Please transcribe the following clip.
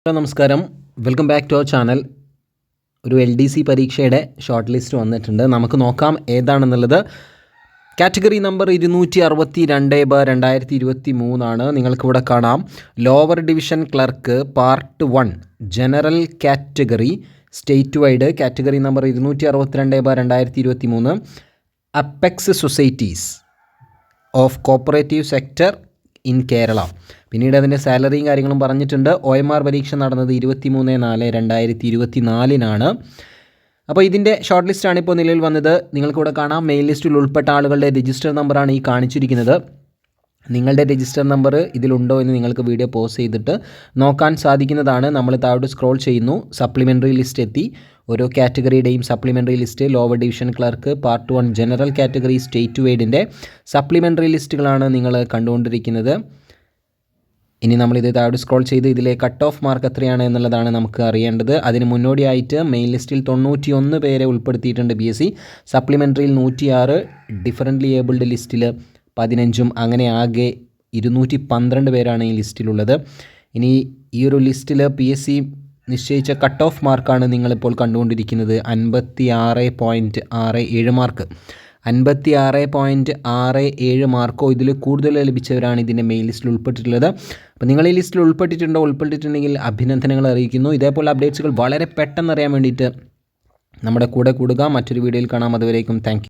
Hello നമസ്കാരം, welcome back to our channel. ഒരു LDC പരീക്ഷയുടെ ഷോർട്ട് ലിസ്റ്റ് വന്നിട്ടുണ്ട്. നമുക്ക് നോക്കാം ഏതാണെന്നുള്ളത്. കാറ്റഗറി നമ്പർ 262/2023 നിങ്ങൾക്കിവിടെ കാണാം. Lower division clerk part 1 general category state wide category number 262/2023 apex societies of cooperative sector in Kerala. പിന്നീട് അതിൻ്റെ സാലറിയും കാര്യങ്ങളും പറഞ്ഞിട്ടുണ്ട്. OMR പരീക്ഷ നടന്നത് 23/4/2024 അപ്പോൾ ഇതിൻ്റെ ഷോർട്ട് ലിസ്റ്റാണ് ഇപ്പോൾ നിലവിൽ വന്നത്. നിങ്ങൾക്കിവിടെ കാണാം. മെയിൽ ലിസ്റ്റിൽ ഉൾപ്പെട്ട ആളുകളുടെ രജിസ്റ്റർ നമ്പറാണ് ഈ കാണിച്ചിരിക്കുന്നത്. നിങ്ങളുടെ രജിസ്റ്റർ നമ്പർ ഇതിലുണ്ടോ എന്ന് നിങ്ങൾക്ക് വീഡിയോ പോസ് ചെയ്തിട്ട് നോക്കാൻ സാധിക്കുന്നതാണ്. നമ്മൾ താഴോട്ട് സ്ക്രോൾ ചെയ്യുന്നു. സപ്ലിമെൻ്ററി ലിസ്റ്റ് എത്തി. ഓരോ കാറ്റഗറിയുടെയും supplementary list lower division clerk part 1 general category state വൈഡിൻ്റെ സപ്ലിമെൻ്ററി ലിസ്റ്റുകളാണ് നിങ്ങൾ കണ്ടുകൊണ്ടിരിക്കുന്നത്. ഇനി നമ്മളിത് താഴോട്ട് സ്ക്രോൾ ചെയ്ത് ഇതിലെ കട്ട് ഓഫ് മാർക്ക് എത്രയാണ് എന്നുള്ളതാണ് നമുക്ക് അറിയേണ്ടത്. അതിന് മുന്നോടിയായിട്ട് മെയിൻ ലിസ്റ്റിൽ 91 പേരെ ഉൾപ്പെടുത്തിയിട്ടുണ്ട് BSc. സപ്ലിമെൻ്ററിയിൽ 106, ഡിഫറൻ്റ്ലി ഏബിൾഡ് ലിസ്റ്റിൽ 15, അങ്ങനെ ആകെ 212 പേരാണ് ഈ ലിസ്റ്റിലുള്ളത്. ഇനി ഈ ഒരു ലിസ്റ്റിൽ PSc നിശ്ചയിച്ച കട്ട് ഓഫ് മാർക്കാണ് നിങ്ങളിപ്പോൾ കണ്ടുകൊണ്ടിരിക്കുന്നത്. 56.67 മാർക്ക്. 56.67 മാർക്കോ ഇതിൽ കൂടുതൽ ലഭിച്ചവരാണ് ഇതിൻ്റെ മെയിൽ ലിസ്റ്റിൽ ഉൾപ്പെട്ടിട്ടുള്ളത്. അപ്പോൾ നിങ്ങൾ ഈ ലിസ്റ്റിൽ ഉൾപ്പെട്ടിട്ടുണ്ടെങ്കിൽ അഭിനന്ദനങ്ങൾ അറിയിക്കുന്നു. ഇതേപോലെ അപ്ഡേറ്റ്സുകൾ വളരെ പെട്ടെന്ന് അറിയാൻ വേണ്ടിയിട്ട് നമ്മുടെ കൂടെ കൂടുക. മറ്റൊരു വീഡിയോയിൽ കാണാം. അതുവരേക്കും താങ്ക് യു.